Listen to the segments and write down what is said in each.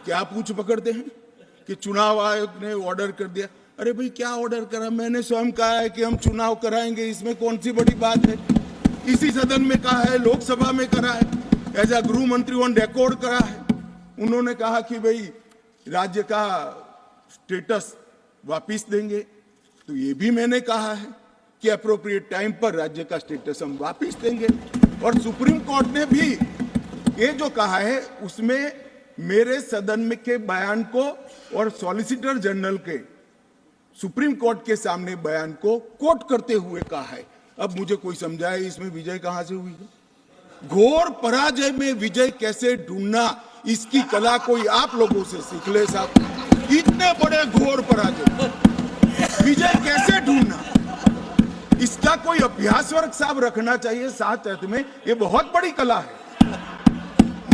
क्या पूछ पकड़ते हैं कि चुनाव आयोग ने ऑर्डर कर दिया। अरे भाई क्या ऑर्डर करा, मैंने स्वयं कहा है कि हम चुनाव कराएंगे, इसमें कौन सी बड़ी बात है। इसी सदन में कहा है, लोकसभा में करा है, एज अ गृह मंत्री ऑन रिकॉर्ड करा है। उन्होंने कहा कि भाई राज्य का स्टेटस वापिस देंगे, तो ये भी मैंने कहा है कि अप्रोप्रिएट टाइम पर राज्य का स्टेटस हम वापिस देंगे। और सुप्रीम कोर्ट ने भी ये जो कहा है उसमें मेरे सदन में के बयान को और सॉलिसिटर जनरल के सुप्रीम कोर्ट के सामने बयान को कोट करते हुए कहा है। अब मुझे कोई समझाए इसमें विजय कहां से हुई है। घोर पराजय में विजय कैसे ढूंढना, इसकी कला कोई आप लोगों से सीख ले साहब। इतने बड़े घोर पराजय विजय कैसे ढूंढना, इसका कोई अभ्यास वर्ग साहब रखना चाहिए साथ में। ये बहुत बड़ी कला है।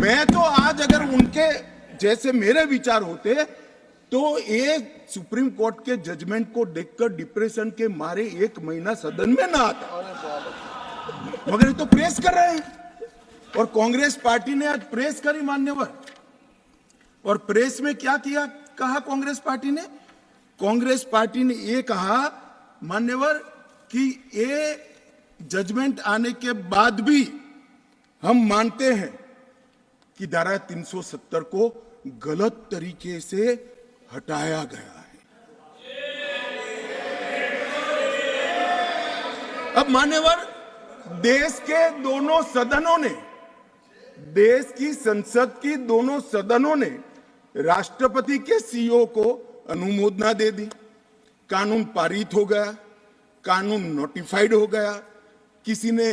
मैं तो आज अगर उनके जैसे मेरे विचार होते तो ये सुप्रीम कोर्ट के जजमेंट को देखकर डिप्रेशन के मारे 1 महीना सदन में ना आता, मगर ये तो प्रेस कर रहे हैं। और कांग्रेस पार्टी ने आज प्रेस करी मान्यवर। और प्रेस में क्या किया, कहा कांग्रेस पार्टी ने, कांग्रेस पार्टी ने ये कहा मान्यवर कि ये जजमेंट आने के बाद भी हम मानते हैं कि धारा 370 को गलत तरीके से हटाया गया है। अब मान्यवर देश के दोनों सदनों ने, देश की संसद की दोनों सदनों ने राष्ट्रपति के सीओ को अनुमोदना दे दी, कानून पारित हो गया, कानून नोटिफाइड हो गया। किसी ने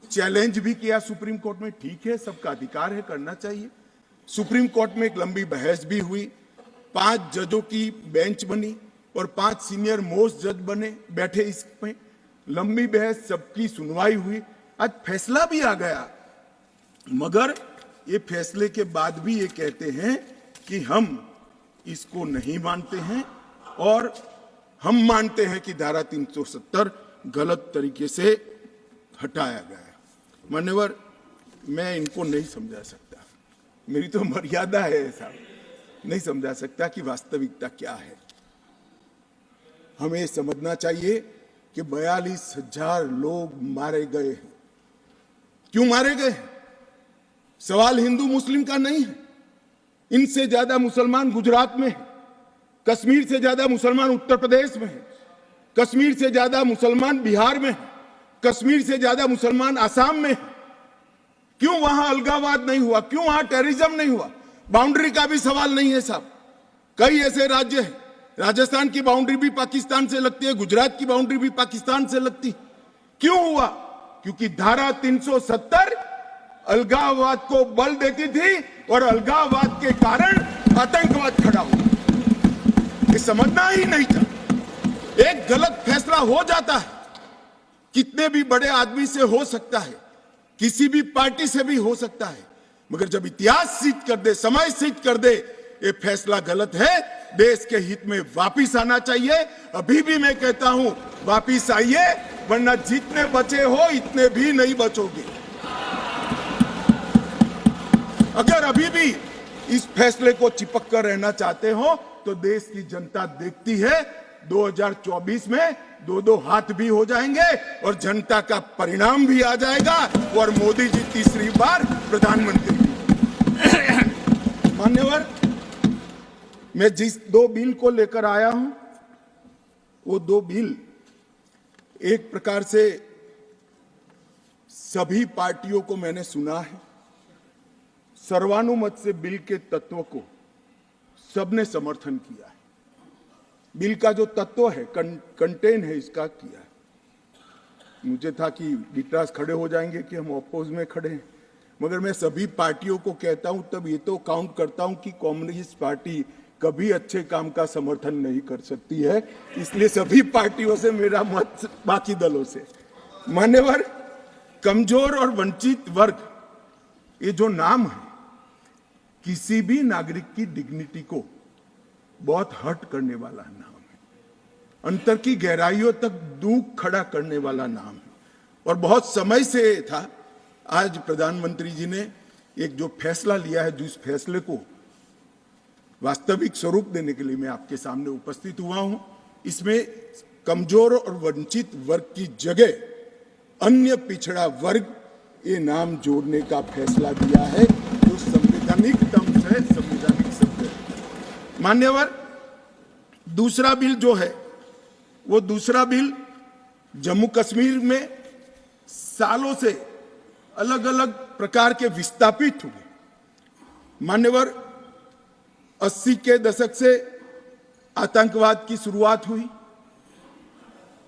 चैलेंज भी किया सुप्रीम कोर्ट में, ठीक है, सबका अधिकार है, करना चाहिए। सुप्रीम कोर्ट में एक लंबी बहस भी हुई, 5 जजों की बेंच बनी और 5 सीनियर मोस्ट जज बने बैठे इसमें, लंबी बहस, सबकी सुनवाई हुई, आज फैसला भी आ गया। मगर ये फैसले के बाद भी ये कहते हैं कि हम इसको नहीं मानते हैं और हम मानते हैं कि धारा 370 गलत तरीके से हटाया गया है। मान्यवर मैं इनको नहीं समझा सकता, मेरी तो मर्यादा है ऐसा, नहीं समझा सकता कि वास्तविकता क्या है। हमें समझना चाहिए कि 42,000 लोग मारे गए हैं। क्यों मारे गए? सवाल हिंदू मुस्लिम का नहीं है। इनसे ज्यादा मुसलमान गुजरात में है, कश्मीर से ज्यादा मुसलमान उत्तर प्रदेश में है, कश्मीर से ज्यादा मुसलमान बिहार में है, कश्मीर से ज्यादा मुसलमान आसाम में है। क्यों वहां अलगाववाद नहीं हुआ? क्यों वहां टेररिज्म नहीं हुआ? बाउंड्री का भी सवाल नहीं है साहब। कई ऐसे राज्य हैं, राजस्थान की बाउंड्री भी पाकिस्तान से लगती है, गुजरात की बाउंड्री भी पाकिस्तान से लगती। क्यों हुआ? क्योंकि धारा 370 अलगाववाद को बल देती थी और अलगाववाद के कारण आतंकवाद खड़ा हुआ। ये समझना ही नहीं था। एक गलत फैसला हो जाता है, कितने भी बड़े आदमी से हो सकता है, किसी भी पार्टी से भी हो सकता है, मगर जब इतिहास सिद्ध कर दे, समय सिद्ध कर दे ये फैसला गलत है, देश के हित में वापिस आना चाहिए। अभी भी मैं कहता हूं वापिस आइए, वरना जितने बचे हो इतने भी नहीं बचोगे। अगर अभी भी इस फैसले को चिपक कर रहना चाहते हो तो देश की जनता देखती है 2024 में 2-2 हाथ भी हो जाएंगे और जनता का परिणाम भी आ जाएगा और मोदी जी तीसरी बार प्रधानमंत्री। मान्यवर मैं जिस 2 बिल को लेकर आया हूं वो 2 बिल एक प्रकार से सभी पार्टियों को मैंने सुना है, सर्वानुमत से बिल के तत्व को सबने समर्थन किया है। बिल का जो तत्व है, कंटेन है, इसका किया है। मुझे था कि गिटास खड़े हो जाएंगे कि हम अपोज में खड़े हैं, मगर मैं सभी पार्टियों को कहता हूं, तब ये तो काउंट करता हूं कि कम्युनिस्ट पार्टी कभी अच्छे काम का समर्थन नहीं कर सकती है, इसलिए सभी पार्टियों से मेरा मत बाकी दलों से। मान्यवर कमजोर और वंचित वर्ग, ये जो नाम है किसी भी नागरिक की डिग्निटी को बहुत हर्ट करने वाला नाम है, अंतर की गहराइयों तक दुख खड़ा करने वाला नाम है और बहुत समय से था। आज प्रधानमंत्री जी ने एक जो फैसला लिया है, जिस फैसले को वास्तविक स्वरूप देने के लिए मैं आपके सामने उपस्थित हुआ हूं, इसमें कमजोर और वंचित वर्ग की जगह अन्य पिछड़ा वर्ग ये नाम जोड़ने का फैसला दिया है, जो संवैधानिक टर्म्स है, संवैधानिक शब्द है। मान्यवर, दूसरा बिल जो है वो दूसरा बिल जम्मू कश्मीर में सालों से अलग अलग प्रकार के विस्थापित हुए। मान्यवर, 80 के दशक से आतंकवाद की शुरुआत हुई,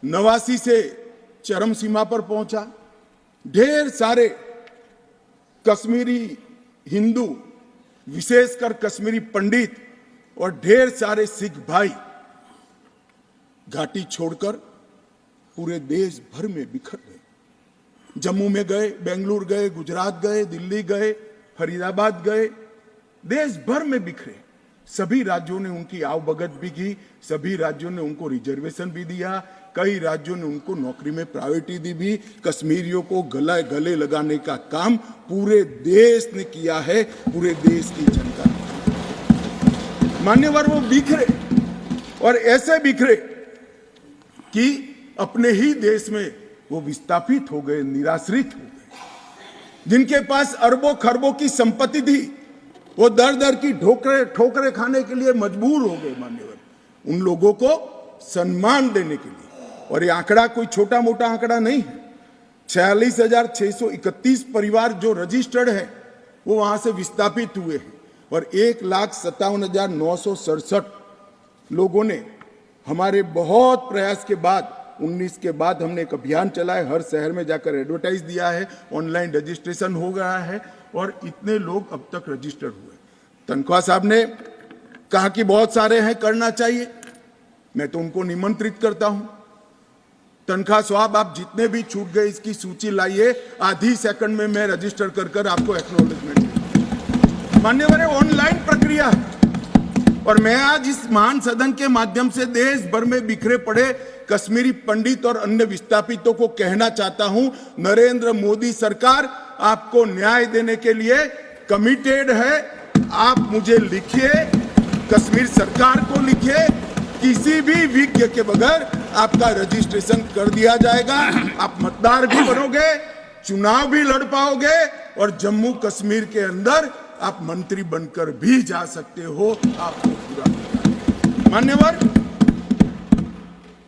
89 से चरम सीमा पर पहुंचा। ढेर सारे कश्मीरी हिंदू, विशेषकर कश्मीरी पंडित और ढेर सारे सिख भाई घाटी छोड़कर पूरे देश भर में बिखर गए। जम्मू में गए, बेंगलुरु गए, गुजरात गए, दिल्ली गए, फरीदाबाद गए, देश भर में बिखरे। सभी राज्यों ने उनकी आवभगत भी की, सभी राज्यों ने उनको रिजर्वेशन भी दिया, कई राज्यों ने उनको नौकरी में प्रायोरिटी दी भी। कश्मीरियों को गले लगाने का काम पूरे देश ने किया है, पूरे देश की जनता ने। मान्यवर, वो बिखरे और ऐसे बिखरे कि अपने ही देश में वो विस्थापित हो गए, निराश्रित हो गए। जिनके पास अरबों खरबों की संपत्ति थी, वो दर दर की ठोकरे खाने के लिए मजबूर हो गए। मान्यवर, उन लोगों को सम्मान देने के लिए, और ये आंकड़ा कोई छोटा मोटा आंकड़ा नहीं है, 46,631 परिवार जो रजिस्टर्ड है वो वहां से विस्थापित हुए हैं, और 1,57,967 लोगों ने हमारे बहुत प्रयास के बाद 19 के बाद हमने एक अभियान चलाया, हर शहर में जाकर एडवर्टाइज दिया है, ऑनलाइन रजिस्ट्रेशन हो गया है, और इतने लोग अब तक रजिस्टर्ड हुए। तनख्वाह साहब ने कहा कि बहुत सारे हैं, करना चाहिए। मैं तो उनको निमंत्रित करता हूं, तनख्वाह साहब आप जितने भी छूट गए इसकी सूची लाइए, आधी सेकंड में मैं रजिस्टर कर आपको एक्नॉलेजमेंट दूंगा। मान्यवर, ऑनलाइन प्रक्रिया है, और मैं आज इस महान सदन के माध्यम से देश भर में बिखरे पड़े कश्मीरी पंडित और अन्य विस्थापितों को कहना चाहता हूं, नरेंद्र मोदी सरकार आपको न्याय देने के लिए कमिटेड है। आप मुझे लिखिए, कश्मीर सरकार को लिखिए, किसी भी विज्ञ के बगैर आपका रजिस्ट्रेशन कर दिया जाएगा। आप मतदार भी बनोगे, चुनाव भी लड़ पाओगे, और जम्मू कश्मीर के अंदर आप मंत्री बनकर भी जा सकते हो। आपको पूरा। मान्यवर,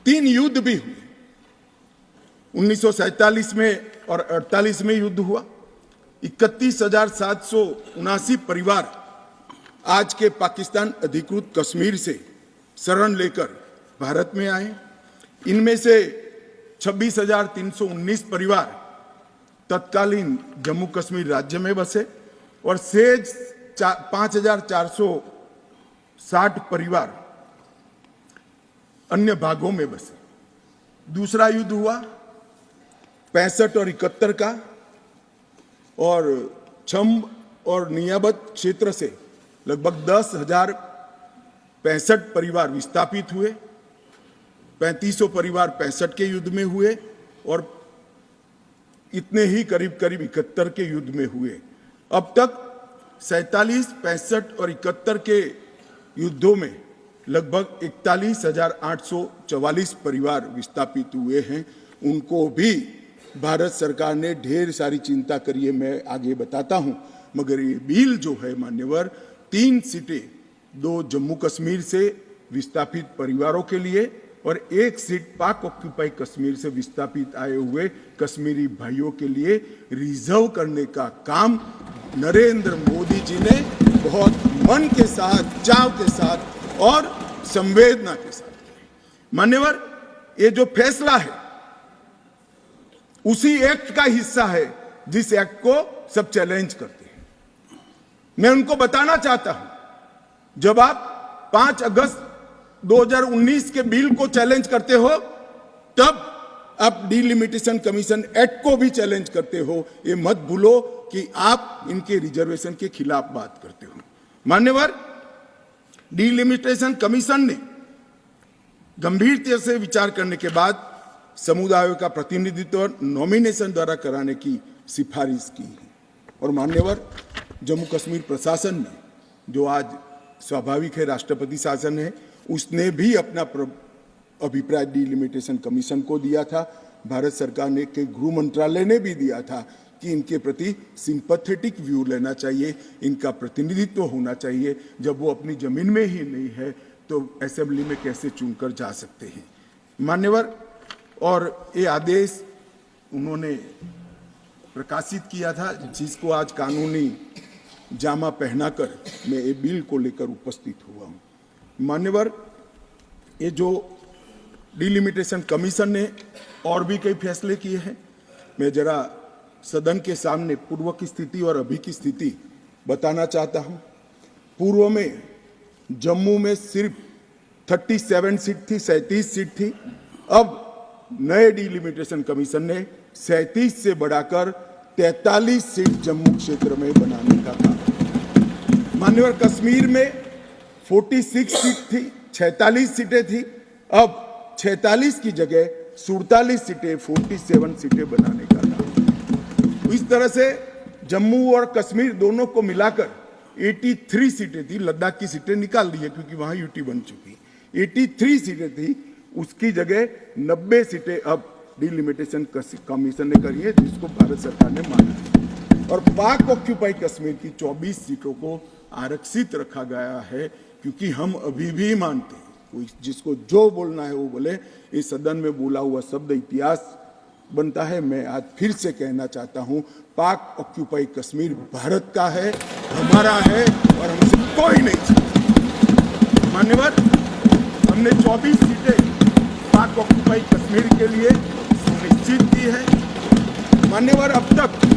3 युद्ध भी हुए, 1947 में और 48 में युद्ध हुआ। 31,779 परिवार आज के पाकिस्तान अधिकृत कश्मीर से शरण लेकर भारत में आए। इनमें से 26,319 परिवार तत्कालीन जम्मू कश्मीर राज्य में बसे, और शेष 5,460 परिवार अन्य भागों में बसे। दूसरा युद्ध हुआ 65 और 71 का, और छम्ब और नियाबत क्षेत्र से लगभग 10,065 परिवार विस्थापित हुए। 3500 परिवार 65 के युद्ध में हुए, और इतने ही करीब 71 के युद्ध में हुए। अब तक 47, 65 और 71 के युद्धों में लगभग 41,844 परिवार विस्थापित हुए हैं। उनको भी भारत सरकार ने ढेर सारी चिंता करी है, मैं आगे बताता हूं। मगर ये बिल जो है मान्यवर, 3 सीटें, 2 जम्मू कश्मीर से विस्थापित परिवारों के लिए और 1 सीट पाक ऑक्यूपाई कश्मीर से विस्थापित आए हुए कश्मीरी भाइयों के लिए रिजर्व करने का काम नरेंद्र मोदी जी ने बहुत मन के साथ, चाव के साथ और संवेदना के साथ किया। मान्यवर, ये जो फैसला है उसी एक्ट का हिस्सा है जिस एक्ट को सब चैलेंज करते हैं। मैं उनको बताना चाहता हूं, जब आप 5 अगस्त 2019 के बिल को चैलेंज करते हो, तब आप डिलिमिटेशन कमीशन एक्ट को भी चैलेंज करते हो। ये मत भूलो कि आप इनके रिजर्वेशन के खिलाफ बात करते हो। मान्यवर, डिलिमिटेशन कमीशन ने गंभीरता से विचार करने के बाद समुदायों का प्रतिनिधित्व नॉमिनेशन द्वारा कराने की सिफारिश की है। और मान्यवर, जम्मू कश्मीर प्रशासन ने, जो आज स्वाभाविक है राष्ट्रपति शासन है, उसने भी अपना अभिप्राय डिलिमिटेशन कमीशन को दिया था। भारत सरकार ने के गृह मंत्रालय ने भी दिया था कि इनके प्रति सिंपैथेटिक व्यू लेना चाहिए, इनका प्रतिनिधित्व होना चाहिए। जब वो अपनी जमीन में ही नहीं है तो असेंबली में कैसे चुनकर जा सकते हैं। मान्यवर, और ये आदेश उन्होंने प्रकाशित किया था, जिसको आज कानूनी जामा पहनाकर मैं ये बिल को लेकर उपस्थित हुआ हूँ। मान्यवर, ये जो डिलिमिटेशन कमीशन ने और भी कई फैसले किए हैं, मैं जरा सदन के सामने पूर्व की स्थिति और अभी की स्थिति बताना चाहता हूं। पूर्व में जम्मू में सिर्फ 37 सीट थी, 37 सीट थी। अब नए डिलिमिटेशन कमीशन ने 37 से बढ़ाकर 43 सीट जम्मू क्षेत्र में बनाने का कहा। मान्यवर, कश्मीर में 46 सीट थी, 46 सीटें थी। अब 46 की जगह 47 सीटें, 47 सीटें बनाने का कहा। इस तरह से जम्मू और कश्मीर दोनों को मिलाकर 83 सीटें थी। लद्दाख की सीटें निकाल दी है क्योंकि वहां यूटी बन चुकी। 83 सीटें थी, उसकी जगह 90 सीटें अब डिलिमिटेशन कमीशन ने करी है, जिसको भारत सरकार ने माना है। और पाक ऑक्यूपाई कश्मीर की 24 सीटों को आरक्षित रखा गया है, क्योंकि हम अभी भी मानते हैं, कोई जिसको जो बोलना है वो बोले। इस सदन में बोला हुआ शब्द इतिहास बनता है। मैं आज फिर से कहना चाहता हूं, पाक ऑक्यूपाई कश्मीर भारत का है, हमारा है, और हमसे कोई नहीं चाहता। मान्यवर, हमने 24 सीटें पाक ऑक्यूपाई कश्मीर के लिए सुनिश्चित की है। मान्यवर, अब तक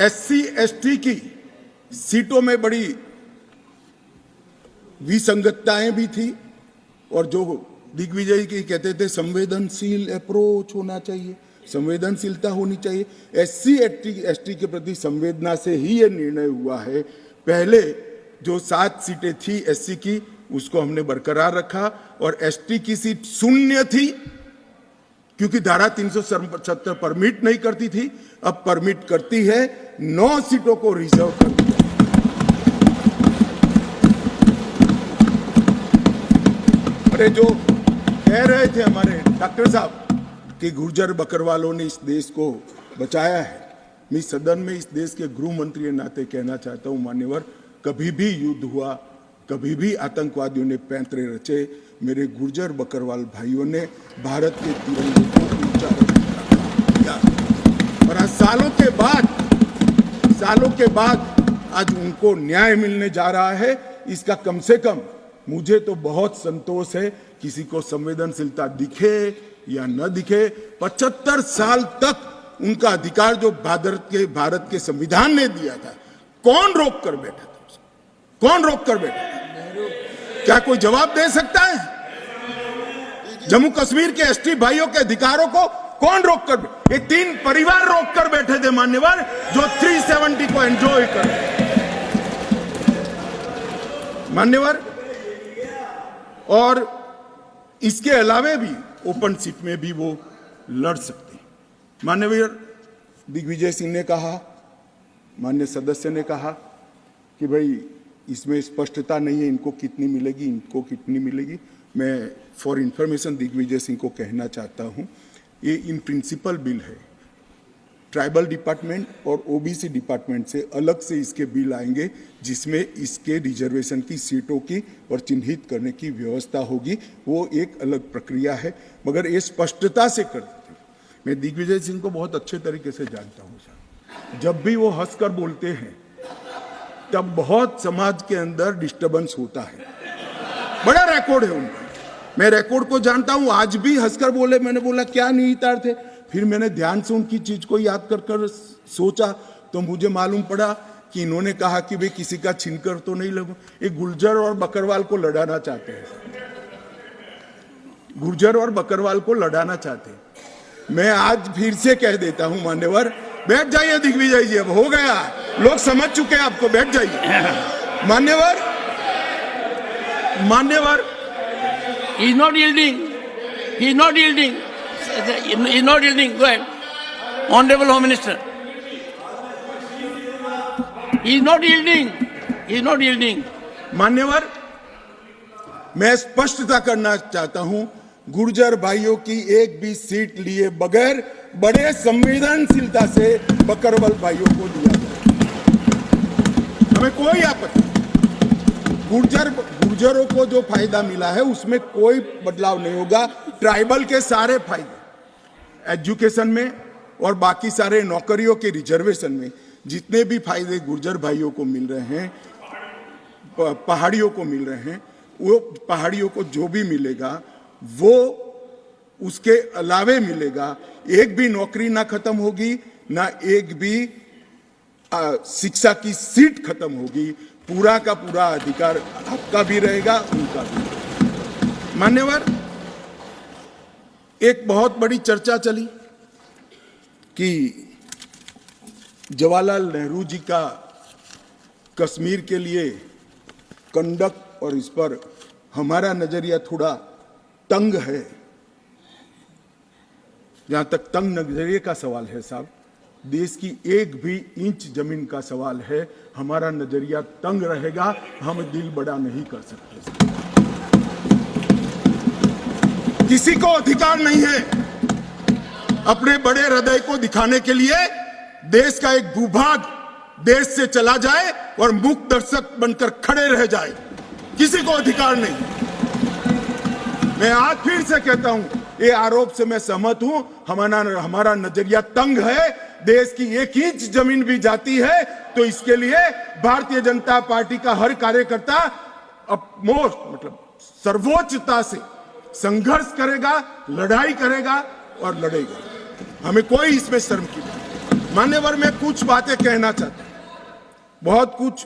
SC ST की सीटों में बड़ी विसंगतताएं भी थी, और जो दिग्विजय की कहते थे संवेदनशील अप्रोच होना चाहिए, संवेदनशीलता होनी चाहिए। SC ST के प्रति संवेदना से ही यह निर्णय हुआ है। पहले जो 7 सीटें थी SC की, उसको हमने बरकरार रखा, और ST की सीट 0 थी, क्योंकि धारा 370 परमिट नहीं करती थी। अब परमिट करती है। 9 सीटों को रिजर्व कर दिया। अरे जो कह रहे थे हमारे डॉक्टर साहब कि गुर्जर बकरवालों ने इस देश को बचाया है, मैं सदन में इस देश के गृह मंत्री के नाते कहना चाहता हूं, मान्यवर, कभी भी युद्ध हुआ, कभी भी आतंकवादियों ने पैंतरे रचे, मेरे गुर्जर बकरवाल भाइयों ने भारत के तिरंगे को ऊंचा रखा। और आज सालों के बाद आज उनको न्याय मिलने जा रहा है। इसका कम से कम मुझे तो बहुत संतोष है। किसी को संवेदनशीलता दिखे या न दिखे, 75 साल तक उनका अधिकार जो भारत के संविधान ने दिया था, कौन रोक कर बैठा था उसको? कौन रोक कर बैठा था? क्या कोई जवाब दे सकता है? जम्मू कश्मीर के ST भाइयों के अधिकारों को कौन रोक कर? ये 3 परिवार रोक कर बैठे थे मान्यवर, जो 370 को एंजॉय कर मान्यवर। और इसके अलावे भी ओपन सीट में भी वो लड़ सकते हैं। मान्यवर दिग्विजय सिंह ने कहा, मान्य सदस्य ने कहा कि भाई इसमें स्पष्टता नहीं है, इनको कितनी मिलेगी, इनको कितनी मिलेगी। मैं फॉर इंफॉर्मेशन दिग्विजय सिंह को कहना चाहता हूं, ये इन प्रिंसिपल बिल है। ट्राइबल डिपार्टमेंट और OBC डिपार्टमेंट से अलग से इसके बिल आएंगे, जिसमें इसके रिजर्वेशन की सीटों की और चिन्हित करने की व्यवस्था होगी। वो एक अलग प्रक्रिया है, मगर ये स्पष्टता से कर देते। मैं दिग्विजय सिंह को बहुत अच्छे तरीके से जानता हूँ सर। जब भी वो हंसकर बोलते हैं तब बहुत समाज के अंदर डिस्टर्बेंस होता है। बड़ा रिकॉर्ड है उनका, मैं रिकॉर्ड को जानता हूं। आज भी हंसकर बोले, मैंने बोला क्या निहितार्थ थे। फिर मैंने ध्यान से उनकी चीज को याद कर सोचा, तो मुझे मालूम पड़ा कि इन्होंने कहा कि भाई किसी का छीनकर तो नहीं लगू। ये गुर्जर और बकरवाल को लड़ाना चाहते हैं, गुर्जर और बकरवाल को लड़ाना चाहते हैं। मैं आज फिर से कह देता हूं मान्यवर, बैठ जाइए दिग्विजय जी, अब हो गया, लोग समझ चुके हैं आपको, बैठ जाइए। मान्यवर, मान्यवर, He is not yielding. He is not yielding. He is not yielding. Go ahead. Honorable Home Minister. He is not yielding. He is not yielding. मान्यवर, मैं स्पष्टता करना चाहता हूं, गुर्जर भाइयों की एक भी सीट लिए बगैर बड़े संवेदनशीलता से बकरवाल भाइयों को दिया जाए, हमें कोई आपत्ति। गुर्जरों को जो फायदा मिला है उसमें कोई बदलाव नहीं होगा। ट्राइबल के सारे फायदे एजुकेशन में और बाकी सारे नौकरियों के रिजर्वेशन में जितने भी फायदे गुर्जर भाइयों को मिल रहे हैं, पहाड़ियों को मिल रहे हैं, वो पहाड़ियों को जो भी मिलेगा वो उसके अलावे मिलेगा। एक भी नौकरी ना खत्म होगी, ना एक भी शिक्षा की सीट खत्म होगी। पूरा का पूरा अधिकार आपका भी रहेगा, उनका भी। मान्यवर, एक बहुत बड़ी चर्चा चली कि जवाहरलाल नेहरू जी का कश्मीर के लिए कंडक्ट और इस पर हमारा नजरिया थोड़ा तंग है। जहां तक तंग नजरिए का सवाल है साहब, देश की एक भी इंच जमीन का सवाल है, हमारा नजरिया तंग रहेगा, हम दिल बड़ा नहीं कर सकते। किसी को अधिकार नहीं है अपने बड़े हृदय को दिखाने के लिए देश का एक भूभाग देश से चला जाए और मूक दर्शक बनकर खड़े रह जाए, किसी को अधिकार नहीं। मैं आज फिर से कहता हूं, ये आरोप से मैं सहमत हूं। हमारा नजरिया तंग है। देश की एक इंच जमीन भी जाती है तो इसके लिए भारतीय जनता पार्टी का हर कार्यकर्ता मतलब सर्वोच्चता से संघर्ष करेगा, लड़ाई करेगा और लड़ेगा। हमें कोई इसमें शर्म की बात। मान्यवर, मैं कुछ बातें कहना चाहता हूं। बहुत कुछ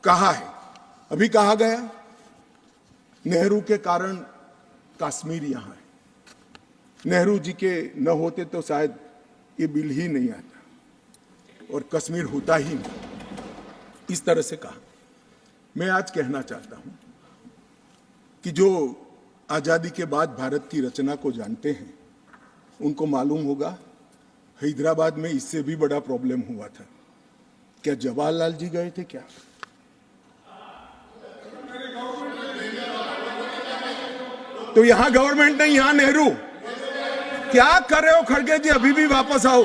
कहा है, अभी कहा गया नेहरू के कारण कश्मीर यहां है, नेहरू जी के न होते तो शायद ये बिल ही नहीं आता और कश्मीर होता ही नहीं। इस तरह से कहा। मैं आज कहना चाहता हूं कि जो आजादी के बाद भारत की रचना को जानते हैं उनको मालूम होगा हैदराबाद में इससे भी बड़ा प्रॉब्लम हुआ था। क्या जवाहरलाल जी गए थे क्या? तो यहां गवर्नमेंट नहीं, यहां नेहरू। क्या कर रहे हो खड़गे जी? अभी भी वापस आओ।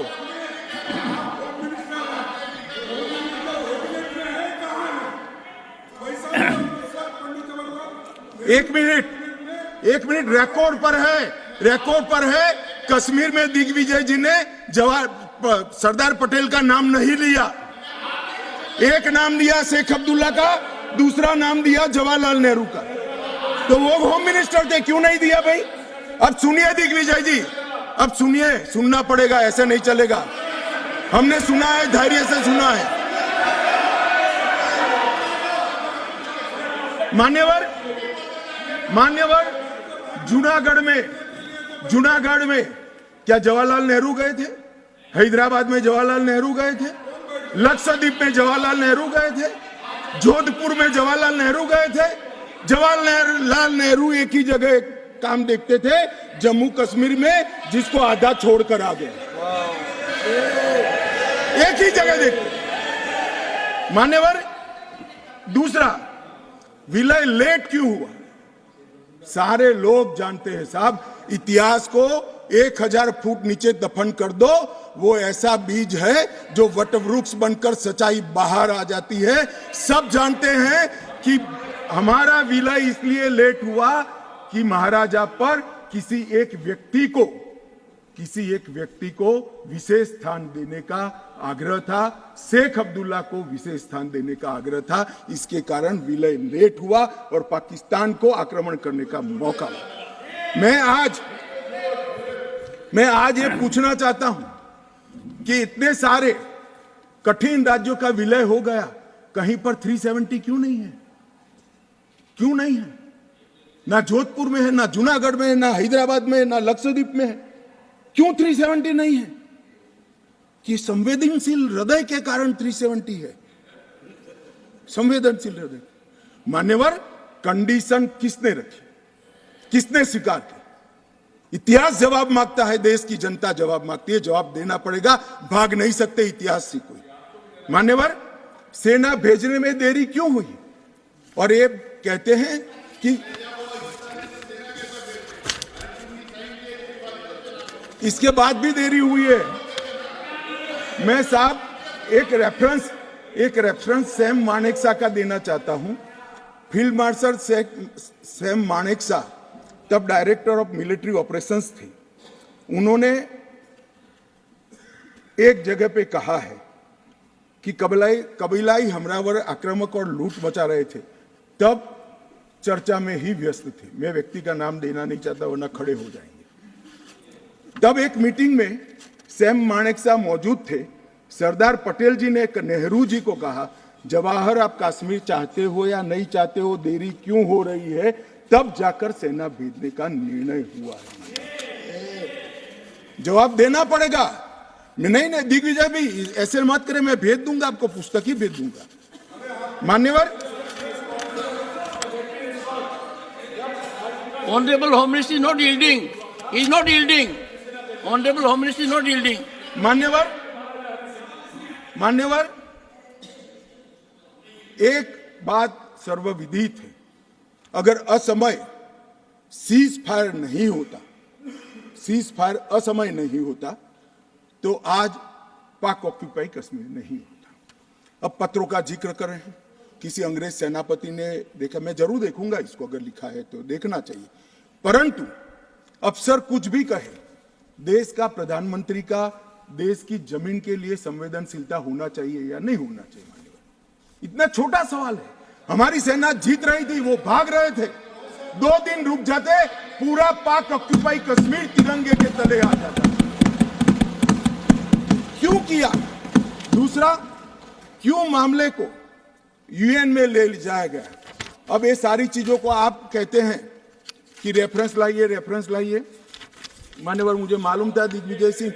एक मिनट रिकॉर्ड पर है। कश्मीर में दिग्विजय जी ने सरदार पटेल का नाम नहीं लिया। एक नाम दिया शेख अब्दुल्ला का, दूसरा नाम दिया जवाहरलाल नेहरू का। तो वो होम मिनिस्टर थे, क्यों नहीं दिया भाई? अब सुनिए दिग्विजय जी, अब सुनिए, सुनना पड़ेगा, ऐसे नहीं चलेगा। हमने सुना है, धैर्य से सुना है। मान्यवर, जूनागढ़ में क्या जवाहरलाल नेहरू गए थे? हैदराबाद में जवाहरलाल नेहरू गए थे? लक्षद्वीप में जवाहरलाल नेहरू गए थे? जोधपुर में जवाहरलाल नेहरू गए थे? जवाहरलाल नेहरू एक ही जगह काम देखते थे, जम्मू कश्मीर में, जिसको आधा छोड़कर आ गए। एक ही जगह देखते। मान्यवर, दूसरा, विलय लेट क्यों हुआ? सारे लोग जानते हैं साहब, इतिहास को 1000 फुट नीचे दफन कर दो, वो ऐसा बीज है जो वटवृक्ष बनकर सच्चाई बाहर आ जाती है। सब जानते हैं कि हमारा विलय इसलिए लेट हुआ कि महाराजा पर किसी एक व्यक्ति को विशेष स्थान देने का आग्रह था, शेख अब्दुल्ला को विशेष स्थान देने का आग्रह था। इसके कारण विलय लेट हुआ और पाकिस्तान को आक्रमण करने का मौका मिला। मैं आज ये पूछना चाहता हूं कि इतने सारे कठिन राज्यों का विलय हो गया, कहीं पर 370 क्यों नहीं है? क्यों नहीं है? ना जोधपुर में है, ना जूनागढ़ में है, ना हैदराबाद में है, ना लक्षद्वीप में है। क्यों 370 नहीं है? कि संवेदनशील हृदय के कारण 370 है। संवेदनशील हृदय। मान्यवर, कंडीशन किसने रखी, किसने स्वीकार की? इतिहास जवाब मांगता है, देश की जनता जवाब मांगती है, जवाब देना पड़ेगा, भाग नहीं सकते इतिहास से कोई। मान्यवर, सेना भेजने में देरी क्यों हुई? और ये कहते हैं कि इसके बाद भी देरी हुई है। मैं साहब एक रेफरेंस सैम मानेकशॉ का देना चाहता हूं। फील्ड मार्शल सैम मानेकशॉ तब डायरेक्टर ऑफ मिलिट्री ऑपरेशंस थे। उन्होंने एक जगह पे कहा है कि कबीलाई हमलावर आक्रामक और लूट मचा रहे थे, तब चर्चा में ही व्यस्त थे। मैं व्यक्ति का नाम देना नहीं चाहता वरना खड़े हो जाएंगे। तब एक मीटिंग में सैम मानेकशॉ मौजूद थे। सरदार पटेल जी ने नेहरू जी को कहा, जवाहर आप कश्मीर चाहते हो या नहीं चाहते हो, देरी क्यों हो रही है? तब जाकर सेना भेजने का निर्णय हुआ है। जवाब देना पड़ेगा। नहीं दिग्विजय भी ऐसे मत करे, मैं भेज दूंगा आपको, पुस्तक ही भेज दूंगा। मान्यवर, Honorable Home Minister is not yielding. He is not yielding. Honorable Home Minister is not yielding. मान्यवर, एक बात सर्वविदित है, अगर असमय सीज फायर असमय नहीं होता तो आज पाक ऑक्यूपाई कश्मीर नहीं होता। अब पत्रों का जिक्र कर रहे हैं, किसी अंग्रेज सेनापति ने देखा, मैं जरूर देखूंगा इसको, अगर लिखा है तो देखना चाहिए। परंतु अफसर कुछ भी कहे, देश का प्रधानमंत्री का देश की जमीन के लिए संवेदनशीलता होना चाहिए या नहीं होना चाहिए? इतना छोटा सवाल है। हमारी सेना जीत रही थी, वो भाग रहे थे, 2 दिन रुक जाते, पूरा पाक ऑक्यूपाई कश्मीर तिरंगे के तले आ जाता। क्यों किया? दूसरा, क्यों मामले को यूएन में ले जाया गया? अब ये सारी चीजों को आप कहते हैं कि रेफरेंस लाइए। मान्यवर, मुझे मालूम था दिग्विजय सिंह,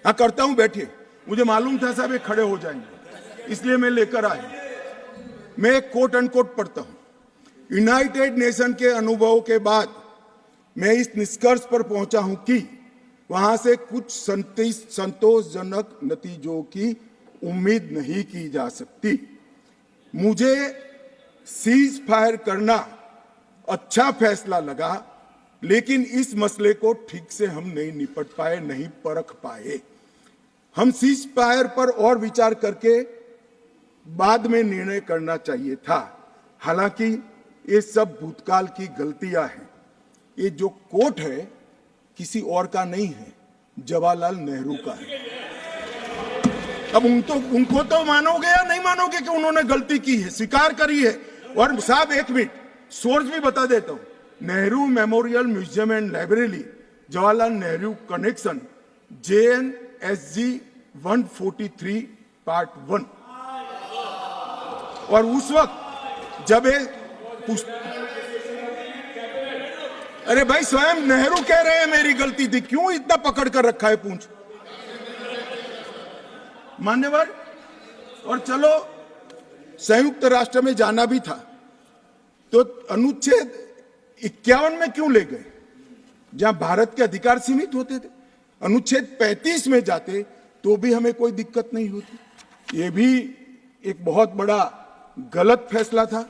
हाँ करता हूं, बैठिए, मुझे मालूम था साहब ये खड़े हो जाएंगे, इसलिए मैं लेकर आया। मैं एक कोट अनकोट पढ़ता हूं। यूनाइटेड नेशन के अनुभवों के बाद मैं इस निष्कर्ष पर पहुंचा हूं कि वहां से कुछ संतोषजनक नतीजों की उम्मीद नहीं की जा सकती। मुझे सीज फायर करना अच्छा फैसला लगा, लेकिन इस मसले को ठीक से हम नहीं निपट पाए, नहीं परख पाए। हम सीज फायर पर और विचार करके बाद में निर्णय करना चाहिए था। हालांकि ये सब भूतकाल की गलतियां हैं। ये जो कोट है किसी और का नहीं है, जवाहरलाल नेहरू का है। अब उनको तो मानोगे या नहीं मानोगे कि उन्होंने गलती की है, स्वीकार करी है। और साहब एक मिनट, सोर्स भी बता देता हूं, Nehru memorial museum and library, Jawaharlal Nehru connection, JNSG 143 part 1। और उस वक्त जब अरे भाई, स्वयं नेहरू कह रहे हैं मेरी गलती थी, क्यों इतना पकड़ कर रखा है पूंछ? मान्यवर, और चलो संयुक्त राष्ट्र में जाना भी था तो अनुच्छेद 51 में क्यों ले गए, जहां भारत के अधिकार सीमित होते थे? अनुच्छेद 35 में जाते तो भी हमें कोई दिक्कत नहीं होती। ये भी एक बहुत बड़ा गलत फैसला था।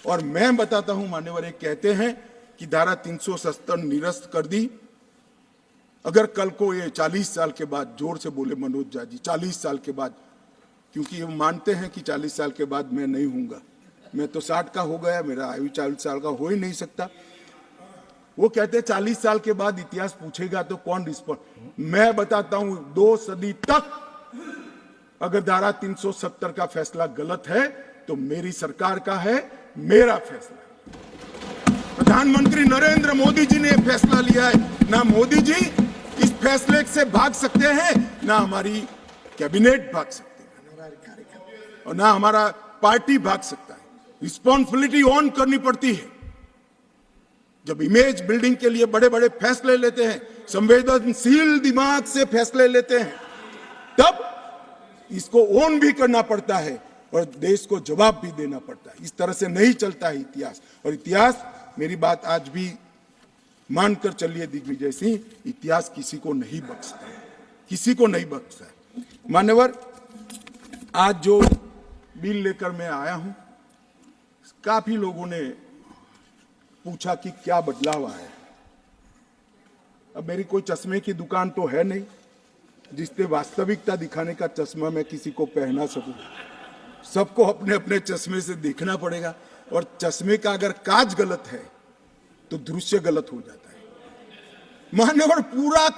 और मैं बताता हूं मान्यवर, एक कहते हैं कि धारा 370 निरस्त कर दी। अगर कल को ये 40 साल के बाद, जोर से बोले मनोज झा जी, 40 साल के बाद, क्योंकि ये मानते हैं कि 40 साल के बाद मैं नहीं हूंगा, मैं तो 60 का हो गया, मेरा आयु 40 साल का हो ही नहीं सकता। वो कहते हैं 40 साल के बाद इतिहास पूछेगा तो कौन रिस्पॉन्ड? मैं बताता हूं, 2 सदी तक अगर धारा 370 का फैसला गलत है तो मेरी सरकार का है, मेरा फैसला। प्रधानमंत्री नरेंद्र मोदी जी ने फैसला लिया है। ना मोदी जी इस फैसले से भाग सकते हैं, ना हमारी कैबिनेट भाग सकते हैं, और ना हमारा पार्टी भाग सकता है। रिस्पॉन्सिबिलिटी ऑन करनी पड़ती है। जब इमेज बिल्डिंग के लिए बड़े बड़े फैसले लेते हैं, संवेदनशील दिमाग से फैसले लेते हैं, तब इसको ऑन भी करना पड़ता है। और देश को जवाब भी देना पड़ता है। इस तरह से नहीं चलता है इतिहास। और इतिहास, मेरी बात आज भी मानकर चलिए दिग्विजय सिंह, इतिहास किसी को नहीं बख्शता है, किसी को नहीं बख्शता है। मान्यवर, आज जो बिल लेकर मैं आया हूं, काफी लोगों ने पूछा कि क्या बदलाव आया है। अब मेरी कोई चश्मे की दुकान तो है नहीं जिससे वास्तविकता दिखाने का चश्मा मैं किसी को पहना सकूं। सबको अपने अपने चश्मे से देखना पड़ेगा, और चश्मे का अगर कांच गलत है तो दृश्य गलत हो जाता है। मान्यवर, पूरा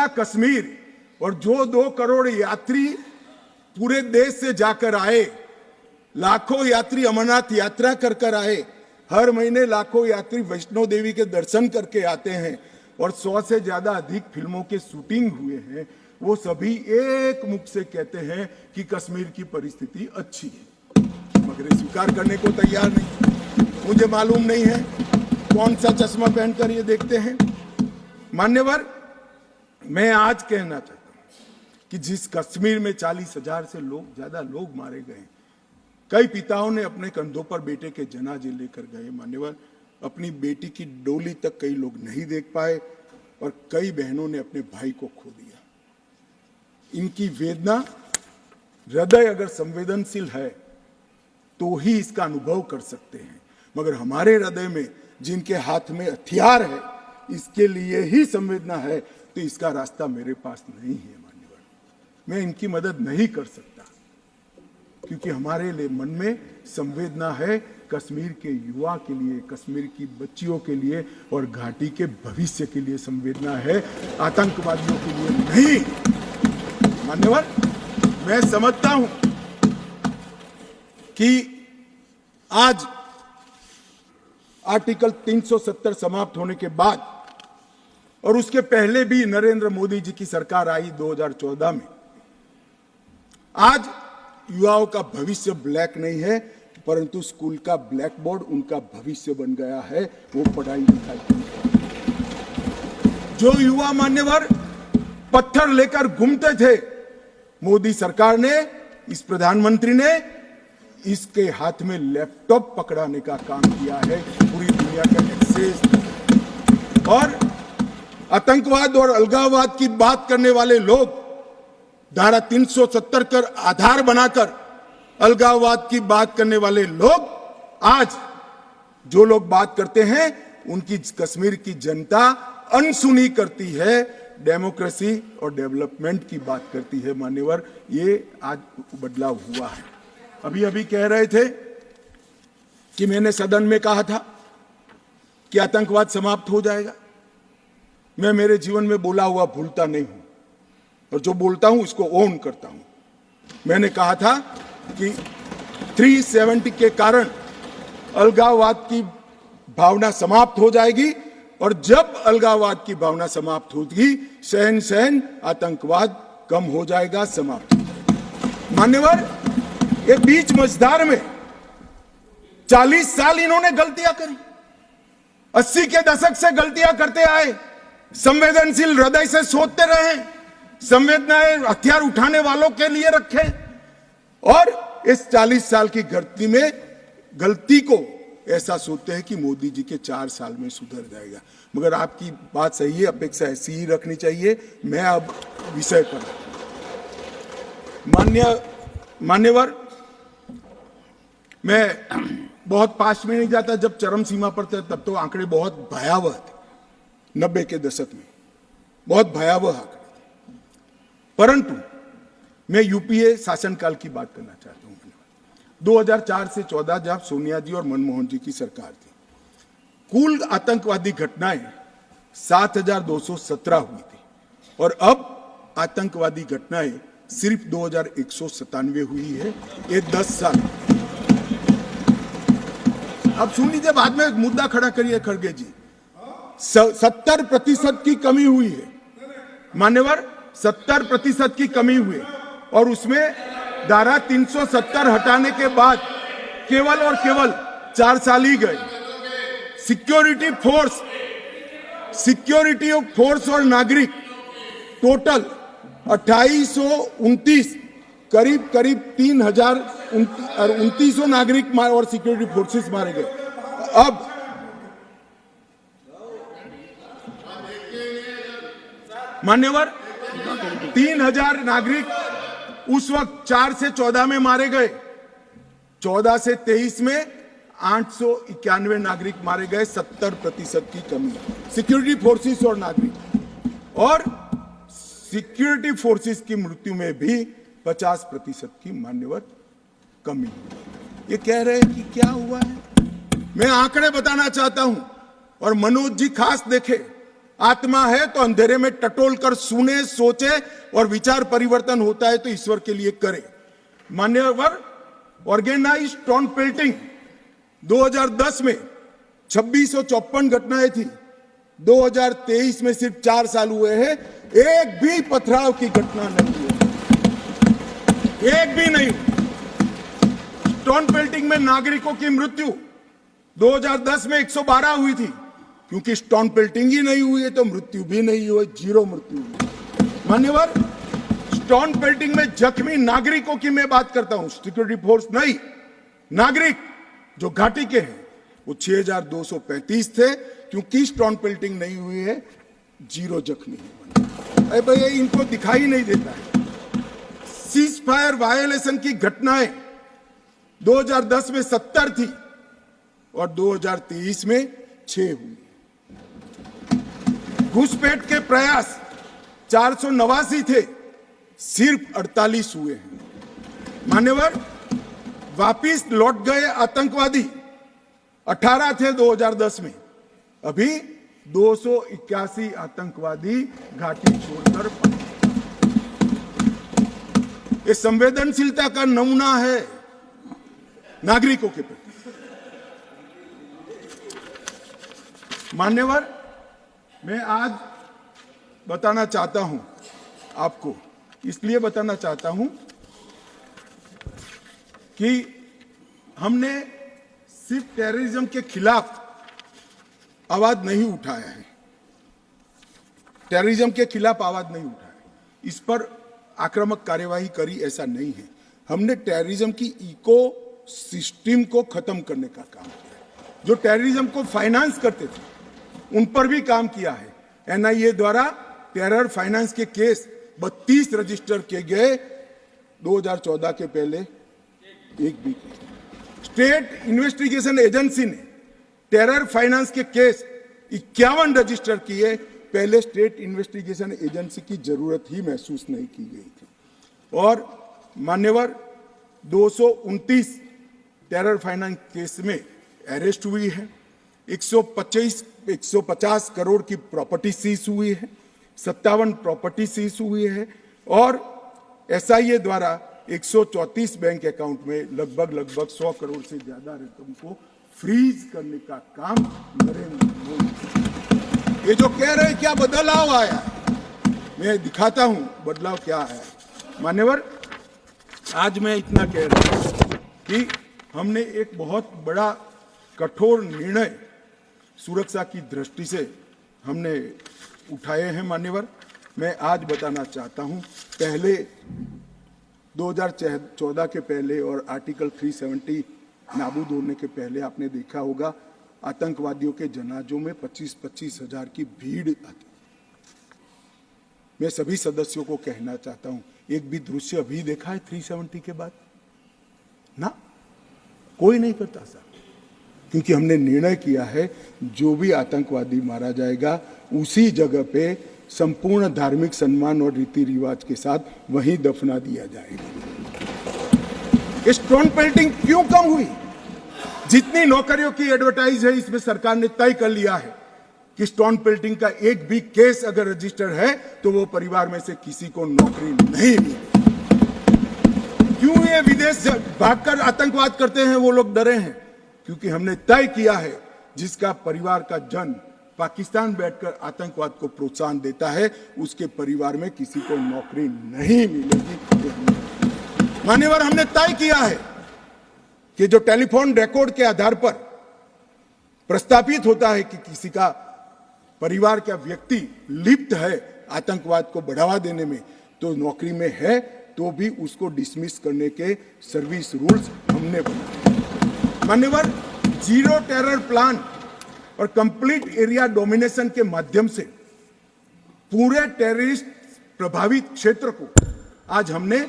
कश्मीर और जो 2 करोड़ यात्री पूरे देश से जाकर आए, लाखों यात्री अमरनाथ यात्रा कर आए, हर महीने लाखों यात्री वैष्णो देवी के दर्शन करके आते हैं, और 100 से ज्यादा अधिक फिल्मों के शूटिंग हुए हैं, वो सभी एक मुख से कहते हैं कि कश्मीर की परिस्थिति अच्छी है, मगर स्वीकार करने को तैयार नहीं। मुझे मालूम नहीं है कौन सा चश्मा पहनकर ये देखते हैं। मान्यवर, मैं आज कहना चाहता हूं कि जिस कश्मीर में 40,000 से ज्यादा लोग मारे गए, कई पिताओं ने अपने कंधों पर बेटे के जनाजे लेकर गए। मान्यवर, अपनी बेटी की डोली तक कई लोग नहीं देख पाए, और कई बहनों ने अपने भाई को खो दिया। इनकी वेदना, हृदय अगर संवेदनशील है तो ही इसका अनुभव कर सकते हैं, मगर हमारे हृदय में जिनके हाथ में हथियार है, इसके लिए ही संवेदना है, तो इसका रास्ता मेरे पास नहीं है। मान्यवर, मैं इनकी मदद नहीं कर सकता, क्योंकि हमारे लिए मन में संवेदना है कश्मीर के युवा के लिए, कश्मीर की बच्चियों के लिए, और घाटी के भविष्य के लिए संवेदना है, आतंकवादियों के लिए नहीं। मान्यवर, मैं समझता हूं कि आज आर्टिकल 370 समाप्त होने के बाद, और उसके पहले भी नरेंद्र मोदी जी की सरकार आई 2014 में, आज युवाओं का भविष्य ब्लैक नहीं है, परंतु स्कूल का ब्लैक बोर्ड उनका भविष्य बन गया है, वो पढ़ाई लिखाई। जो युवा, मान्यवर, पत्थर लेकर घूमते थे, मोदी सरकार ने, इस प्रधानमंत्री ने इसके हाथ में लैपटॉप पकड़ाने का काम किया है, पूरी दुनिया का एक्सेस। और आतंकवाद और अलगाववाद की बात करने वाले लोग धारा 370 कर आधार बनाकर अलगाववाद की बात करने वाले लोग, आज जो लोग बात करते हैं, उनकी कश्मीर की जनता अनसुनी करती है, डेमोक्रेसी और डेवलपमेंट की बात करती है। मान्यवर, ये आज बदलाव हुआ है। अभी कह रहे थे कि मैंने सदन में कहा था कि आतंकवाद समाप्त हो जाएगा। मैं मेरे जीवन में बोला हुआ भूलता नहीं हूं, और जो बोलता हूं उसको ओन करता हूं। मैंने कहा था कि 370 के कारण अलगाववाद की भावना समाप्त हो जाएगी, और जब अलगाववाद की भावना समाप्त होगी, सहन आतंकवाद कम हो जाएगा, समाप्त हो जाएगा। मान्यवर, ये बीच मझधार में 40 साल इन्होंने गलतियां करी, 80 के दशक से गलतियां करते आए, संवेदनशील हृदय से सोचते रहे, संवेदनाएं हथियार उठाने वालों के लिए रखे, और इस 40 साल की गलती को ऐसा सोचते हैं कि मोदी जी के 4 साल में सुधर जाएगा। मगर आपकी बात सही है, अपेक्षा ऐसी ही रखनी चाहिए। मैं अब विषय पर, मान्यवर, मैं बहुत पास में नहीं जाता, जब चरम सीमा पर थे तब तो आंकड़े बहुत भयावह थे, 90 के दशक में बहुत भयावह आंकड़े थे। परंतु मैं यूपीए शासनकाल की बात करना चाहता हूं। 2004 से 14 जब सोनिया जी और मनमोहन जी की सरकार थी, कुल आतंकवादी घटनाएं 7,217 हुई थी, और अब आतंकवादी घटनाएं सिर्फ 2,197 हुई है। ये 10 साल। अब सुन लीजिए, बाद में मुद्दा खड़ा करिए खड़गे जी। 70% की कमी हुई है मान्यवर, 70% की कमी हुई, और उसमें धारा 370 हटाने के बाद केवल और केवल 4 साल ही गए। सिक्योरिटी फोर्स और नागरिक टोटल 2829 करीब 3,2900 नागरिक और सिक्योरिटी फोर्सेस मारे गए। अब मान्यवर 3,000 नागरिक उस वक्त 4 से 14 में मारे गए, 14 से 23 में 891 नागरिक मारे गए, 70% की कमी सिक्योरिटी फोर्सेस और नागरिक, और सिक्योरिटी फोर्सेस की मृत्यु में भी 50% की मान्यवर कमी। ये कह रहे हैं कि क्या हुआ है। मैं आंकड़े बताना चाहता हूं और मनोज जी खास देखे। आत्मा है तो अंधेरे में टटोल कर सुने, सोचे और विचार परिवर्तन होता है तो ईश्वर के लिए करे। मान्यवर ऑर्गेनाइज्ड स्टोन पेल्टिंग 2010 में 2654 घटनाएं थी, 2023 में सिर्फ 4 साल हुए हैं, एक भी पथराव की घटना नहीं हुई, एक भी नहीं। स्टोन पेल्टिंग में नागरिकों की मृत्यु 2010 में 112 हुई थी, क्योंकि स्टोन पेल्टिंग ही नहीं हुई है तो मृत्यु भी नहीं हुई, 0 मृत्यु हुई। मान्यवर स्टोन पेल्टिंग में जख्मी नागरिकों की मैं बात करता हूं, सिक्योरिटी फोर्स नहीं, नागरिक जो घाटी के हैं वो 6,235 थे, क्योंकि स्टोन पेल्टिंग नहीं हुई है 0 जख्मी। अरे भैया इनको दिखाई नहीं देता है। सीज फायर वायलेशन की घटनाएं 2010 में 70 थी और 2023 में 6 हुई। घुसपैठ के प्रयास 489 थे, सिर्फ 48 हुए हैं। मान्यवर वापिस लौट गए आतंकवादी 18 थे 2010 में, अभी 281 आतंकवादी घाटी छोड़कर पड़े। ये संवेदनशीलता का नमूना है नागरिकों के प्रति। मान्यवर मैं आज बताना चाहता हूं आपको, इसलिए बताना चाहता हूं कि हमने सिर्फ टेररिज्म के खिलाफ आवाज नहीं उठाया है, टेररिज्म के खिलाफ आवाज नहीं उठाया, इस पर आक्रामक कार्यवाही करी, ऐसा नहीं है। हमने टेररिज्म की इको सिस्टम को खत्म करने का काम किया। जो टेररिज्म को फाइनेंस करते थे उन पर भी काम किया है। एनआईए द्वारा टेरर फाइनेंस के केस 32 रजिस्टर किए गए 2014 के पहले, एक भी। स्टेट इन्वेस्टिगेशन एजेंसी ने टेरर फाइनेंस के केस 51 रजिस्टर किए, पहले स्टेट इन्वेस्टिगेशन एजेंसी की जरूरत ही महसूस नहीं की गई थी। और मान्यवर 229 टेरर फाइनेंस केस में अरेस्ट हुई है, 150 करोड़ की प्रॉपर्टी सीज हुई है, 57 प्रॉपर्टी सीज हुई है, और एसआईए द्वारा 134 बैंक अकाउंट में लगभग 100 करोड़ से ज्यादा रकम को फ्रीज करने का काम नरेंद्र मोदी। ये जो कह रहे हैं क्या बदलाव आया, मैं दिखाता हूं बदलाव क्या है। मान्यवर आज मैं इतना कह रहा हूं कि हमने एक बहुत बड़ा कठोर निर्णय सुरक्षा की दृष्टि से हमने उठाए हैं। मान्यवर मैं आज बताना चाहता हूं, पहले 2014 के पहले और आर्टिकल 370 नाबूद होने के पहले आपने देखा होगा आतंकवादियों के जनाजों में 25-25 हजार की भीड़ आती। मैं सभी सदस्यों को कहना चाहता हूं, एक भी दृश्य अभी देखा है 370 के बाद? ना, कोई नहीं करता सर, क्योंकि हमने निर्णय किया है जो भी आतंकवादी मारा जाएगा उसी जगह पे संपूर्ण धार्मिक सम्मान और रीति रिवाज के साथ वहीं दफना दिया जाएगा। स्टोन पेल्टिंग क्यों कम हुई? जितनी नौकरियों की एडवर्टाइज है इसमें सरकार ने तय कर लिया है कि स्टोन पेल्टिंग का एक भी केस अगर रजिस्टर है तो वो परिवार में से किसी को नौकरी नहीं मिली। क्यों ये विदेश से भागकर आतंकवाद करते हैं वो लोग डरे हैं? क्योंकि हमने तय किया है जिसका परिवार का जन पाकिस्तान बैठकर आतंकवाद को प्रोत्साहन देता है उसके परिवार में किसी को नौकरी नहीं मिलेगी। मान्यवर हमने तय किया है कि जो टेलीफोन रिकॉर्ड के आधार पर प्रस्तापित होता है कि किसी का परिवार का व्यक्ति लिप्त है आतंकवाद को बढ़ावा देने में, तो नौकरी में है तो भी उसको डिसमिस करने के सर्विस रूल्स हमने बनाए। मान्यवर, जीरो टेरर प्लान और कंप्लीट एरिया डोमिनेशन के माध्यम से पूरे टेररिस्ट प्रभावित क्षेत्र को आज हमने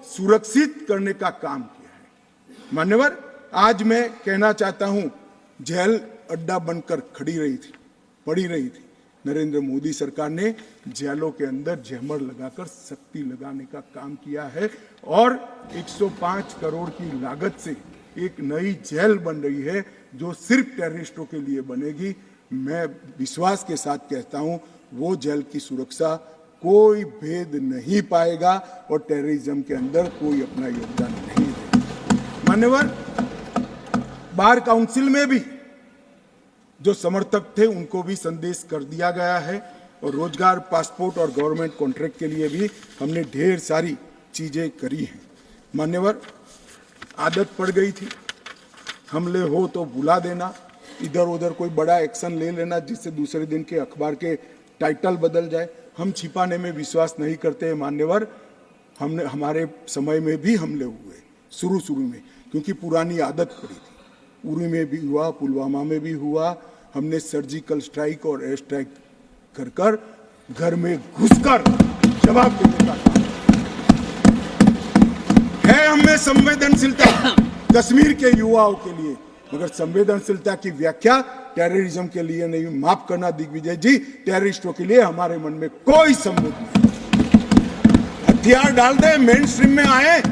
सुरक्षित करने का काम किया है। मान्यवर, आज मैं कहना चाहता हूं, जेल अड्डा बनकर पड़ी रही थी। नरेंद्र मोदी सरकार ने जेलों के अंदर जहमर लगाकर सख्ती लगाने का काम किया है और 105 करोड़ की लागत से एक नई जेल बन रही है जो सिर्फ टेररिस्टों के लिए बनेगी। मैं विश्वास के साथ कहता हूं, वो जेल की सुरक्षा कोई भेद नहीं पाएगा और टेररिज्म के अंदर कोई अपना योगदान नहीं देगा। मान्यवर, बार काउंसिल में भी जो समर्थक थे उनको भी संदेश कर दिया गया है और रोजगार, पासपोर्ट और गवर्नमेंट कॉन्ट्रैक्ट के लिए भी हमने ढेर सारी चीजें करी हैं। मान्यवर, आदत पड़ गई थी, हमले हो तो बुला देना, इधर उधर कोई बड़ा एक्शन ले लेना जिससे दूसरे दिन के अखबार के टाइटल बदल जाए। हम छिपाने में विश्वास नहीं करते हैं। मान्यवर, हमारे समय में भी हमले हुए शुरू में, क्योंकि पुरानी आदत पड़ी थी। उरी में भी हुआ, पुलवामा में भी हुआ। हमने सर्जिकल स्ट्राइक और एयर स्ट्राइक कर घर में घुसकर जवाब देने का काम है। हमें संवेदनशीलता कश्मीर के युवाओं के लिए, मगर संवेदनशीलता की व्याख्या टेररिज्म के लिए नहीं। माफ करना दिग्विजय जी, टेररिस्टों के लिए हमारे मन में कोई संबंध नहीं। हथियार डाल दे, मेन स्ट्रीम में आए,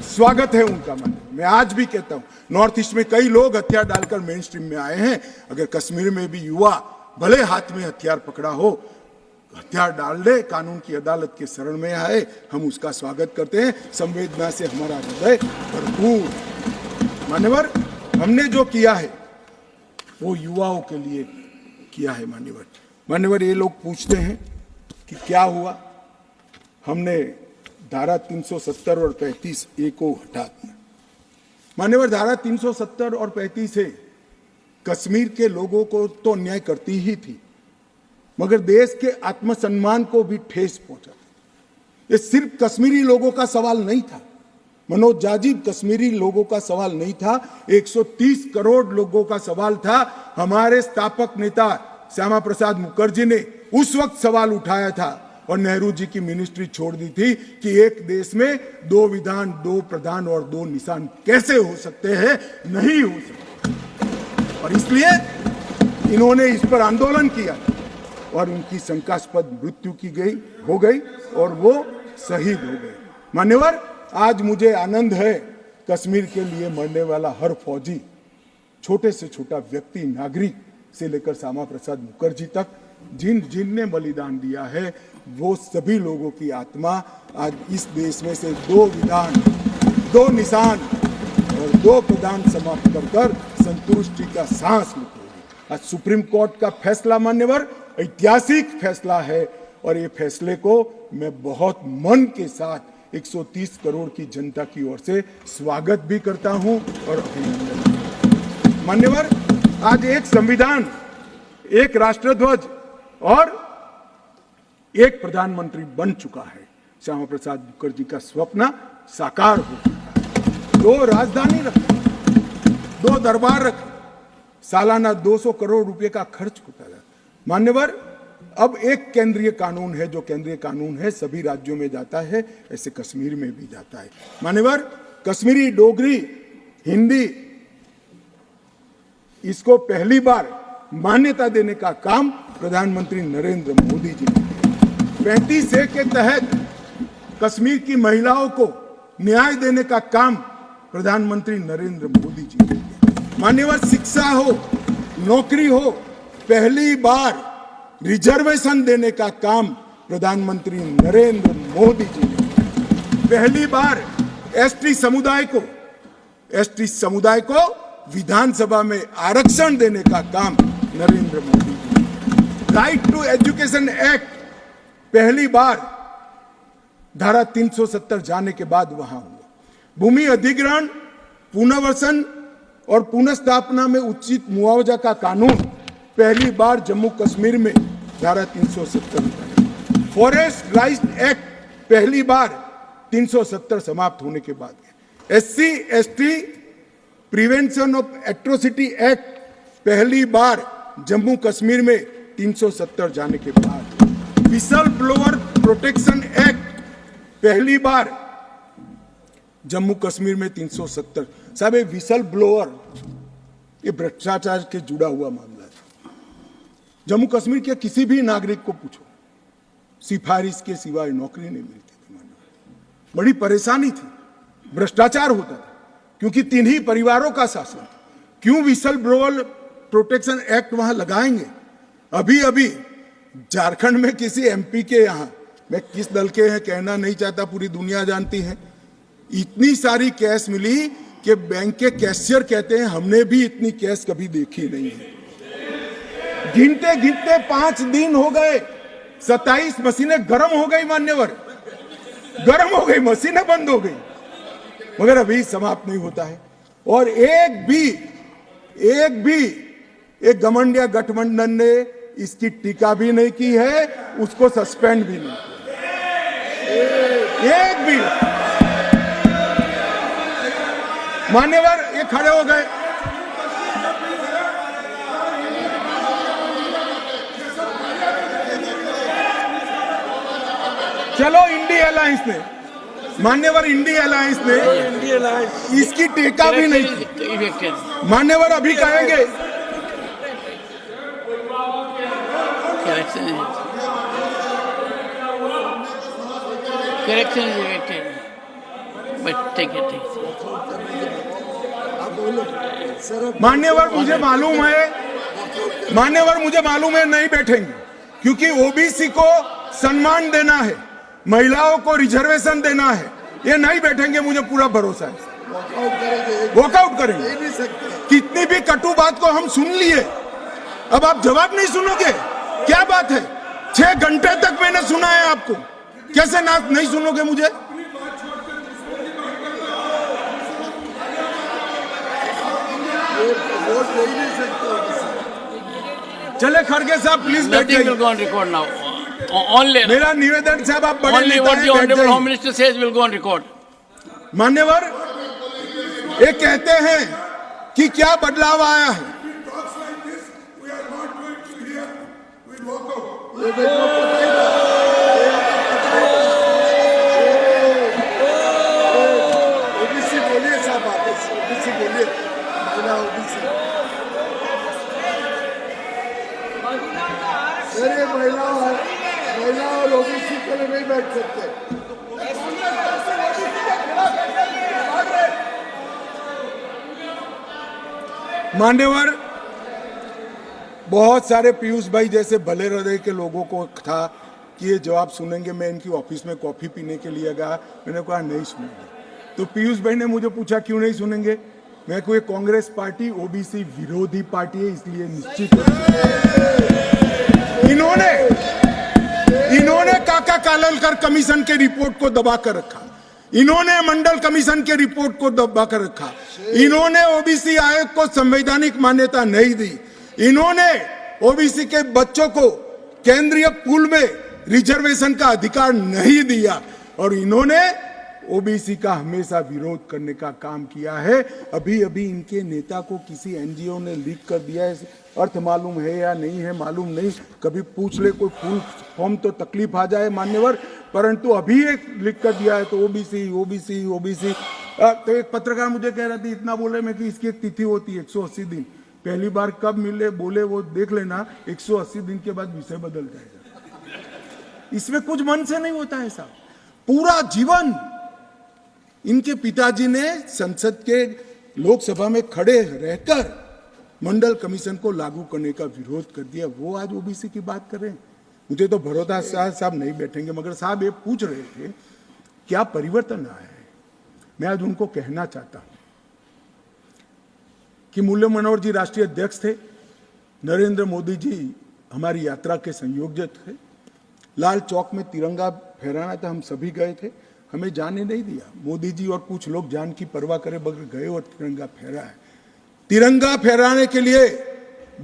स्वागत है उनका। मैं आज भी कहता हूं, नॉर्थ ईस्ट में कई लोग हथियार डालकर मेन स्ट्रीम में आए हैं। अगर कश्मीर में भी युवा भले हाथ में हथियार पकड़ा हो, हथियार डाल दे, कानून की अदालत के शरण में आए, हम उसका स्वागत करते हैं। संवेदना से हमारा हृदय भरपूर। मान्यवर, हमने जो किया है वो युवाओं के लिए किया है। मान्यवर, ये लोग पूछते हैं कि क्या हुआ। हमने धारा 370 और 35A को हटा दिया। मान्यवर, धारा 370 और 35 से कश्मीर के लोगों को तो अन्याय करती ही थी, मगर देश के आत्मसम्मान को भी ठेस पहुंचा। ये सिर्फ कश्मीरी लोगों का सवाल नहीं था, मनोज जाजिब, कश्मीरी लोगों का सवाल नहीं था, 130 करोड़ लोगों का सवाल था। हमारे स्थापक नेता श्यामा प्रसाद मुखर्जी ने उस वक्त सवाल उठाया था और नेहरू जी की मिनिस्ट्री छोड़ दी थी कि एक देश में 2 विधान, 2 प्रधान और 2 निशान कैसे हो सकते हैं? नहीं हो सकते। और इसलिए इन्होंने इस पर आंदोलन किया और उनकी शंकास्पद मृत्यु हो गई और वो शहीद हो गए। मान्यवर, आज मुझे आनंद है, कश्मीर के लिए मरने वाला हर फौजी, छोटे से छोटा व्यक्ति, नागरिक से लेकर श्यामा प्रसाद मुखर्जी तक, जिनने बलिदान दिया है, वो सभी लोगों की आत्मा आज इस देश में से 2 विधान, 2 निशान और 2 प्रधान समाप्त कर संतुष्टि का सांस लेगी। आज सुप्रीम कोर्ट का फैसला मान्यवर ऐतिहासिक फैसला है और ये फैसले को मैं बहुत मन के साथ 130 करोड़ की जनता की ओर से स्वागत भी करता हूं और अभिनंदन। मान्यवर, आज एक संविधान, एक राष्ट्रध्वज और एक प्रधानमंत्री बन चुका है। श्यामा प्रसाद मुखर्जी का स्वप्न साकार हो चुका है। 2 राजधानी रखी, 2 दरबार रखे, सालाना 200 करोड़ रुपए का खर्च होता है। मान्यवर, अब एक केंद्रीय कानून है, जो केंद्रीय कानून है सभी राज्यों में जाता है, ऐसे कश्मीर में भी जाता है। मान्यवर, कश्मीरी, डोगरी, हिंदी, इसको पहली बार मान्यता देने का काम प्रधानमंत्री नरेंद्र मोदी जी ने किया। 35A के तहत कश्मीर की महिलाओं को न्याय देने का काम प्रधानमंत्री नरेंद्र मोदी जी ने किया। मान्यवर, शिक्षा हो, नौकरी हो, पहली बार रिजर्वेशन देने का काम प्रधानमंत्री नरेंद्र मोदी जी ने। पहली बार एसटी समुदाय को विधानसभा में आरक्षण देने का काम नरेंद्र मोदी जी ने। राइट टू एजुकेशन एक्ट पहली बार धारा 370 जाने के बाद वहां हुआ। भूमि अधिग्रहण, पुनर्वसन और पुनर्स्थापना में उचित मुआवजा का कानून पहली बार जम्मू कश्मीर में धारा 370 में। फॉरेस्ट राइट्स एक्ट पहली बार 370 समाप्त होने के बाद SC ST prevention of atrocity act पहली बार जम्मू कश्मीर में 370 जाने के बाद, विसल ब्लोअर प्रोटेक्शन एक्ट पहली बार जम्मू कश्मीर में 370। साहब ये विसल ब्लोअर ये भ्रष्टाचार के जुड़ा हुआ मामला था। जम्मू कश्मीर के किसी भी नागरिक को पूछो, सिफारिश के सिवाय नौकरी नहीं मिलती थी। बड़ी परेशानी थी, भ्रष्टाचार होता था क्योंकि 3 ही परिवारों का शासन। क्यों विसल ब्लोअर प्रोटेक्शन एक्ट वहां लगाएंगे? अभी अभी झारखंड में किसी MP के यहां, मैं किस दल के हैं कहना नहीं चाहता, पूरी दुनिया जानती है, इतनी सारी कैश मिली कि बैंक के कैशियर कहते हैं हमने भी इतनी कैश कभी देखी नहीं है। गिनते गिनते 5 दिन हो गए, 27 मशीनें गर्म हो गई, मान्यवर गर्म हो गई, मशीनें बंद हो गई, मगर अभी समाप्त नहीं होता है। और एक भी एक घमंडिया गठबंधन ने इसकी टीका भी नहीं की है, उसको सस्पेंड भी नहीं किया, एक भी। मान्यवर ये खड़े हो गए, चलो इंडिया अलायंस ने, मान्यवर इंडिया अलायंस ने इसकी टीका भी नहीं की। मान्यवर अभी कहेंगे Correction is elected, but take it. मान्यवर मुझे मालूम है नहीं बैठेंगे, क्योंकि OBC को सम्मान देना है, महिलाओं को रिजर्वेशन देना है, ये नहीं बैठेंगे, मुझे पूरा भरोसा है। वॉकआउट करेंगे। कितनी भी कटु बात को हम सुन लिए, अब आप जवाब नहीं सुनोगे? क्या बात है? 6 घंटे तक मैंने सुना है आपको, कैसे ना नहीं सुनोगे मुझे? चले खड़गे साहब प्लीज बैठ जाइए। मेरा निवेदन साहब, आप बड़े Only what the Honorable Home Minister says will go on record. मान्यवर ये कहते हैं कि क्या बदलाव आया है? ओबीसी बोलिए साहब, वापस ओबीसी बोलिए, महिला ओबीसी। अरे महिला और ओबीसी के लिए नहीं बैठ सकते। मान्यवर बहुत सारे पीयूष भाई जैसे भले हृदय के लोगों को था कि ये जवाब सुनेंगे। मैं इनकी ऑफिस में कॉफी पीने के लिए गया, मैंने कहा नहीं सुनेंगे। तो पीयूष भाई ने मुझे पूछा क्यों नहीं सुनेंगे? मैं कोई कांग्रेस पार्टी ओबीसी विरोधी पार्टी है, इसलिए निश्चित इन्होंने काका काललकर कमीशन के रिपोर्ट को दबा कर रखा, इन्होंने मंडल कमीशन के रिपोर्ट को दबा कर रखा, इन्होंने ओबीसी आयोग को संवैधानिक मान्यता नहीं दी, इन्होंने ओबीसी के बच्चों को केंद्रीय पूल में रिजर्वेशन का अधिकार नहीं दिया, और इन्होंने ओबीसी का हमेशा विरोध करने का काम किया है। अभी अभी इनके नेता को किसी एनजीओ ने लीक कर दिया है, अर्थ मालूम है या नहीं है मालूम नहीं, कभी पूछ ले कोई फुल फॉर्म तो तकलीफ आ जाए मान्यवर, परंतु अभी एक लीक कर दिया है तो ओबीसी ओबीसी ओबीसी। तो एक पत्रकार मुझे कह रहा था, इतना बोले मैं कि इसकी एक तिथि होती है 180 दिन, पहली बार कब मिले बोले वो देख लेना, 180 दिन के बाद विषय बदल जाएगा। इसमें कुछ मन से नहीं होता है साहब। पूरा जीवन इनके पिताजी ने संसद के लोकसभा में खड़े रहकर मंडल कमीशन को लागू करने का विरोध कर दिया, वो आज ओबीसी की बात कर रहे हैं। मुझे तो भरोसा साहब नहीं बैठेंगे, मगर साहब ये पूछ रहे थे क्या परिवर्तन आया है। मैं आज उनको कहना चाहता हूं कि मुरली मनोहर जी राष्ट्रीय अध्यक्ष थे, नरेंद्र मोदी जी हमारी यात्रा के संयोजक थे, लाल चौक में तिरंगा फहराना था, हम सभी गए थे, हमें जाने नहीं दिया। मोदी जी और कुछ लोग जान की परवाह करे बगैर गए और तिरंगा फहराया। तिरंगा फहराने के लिए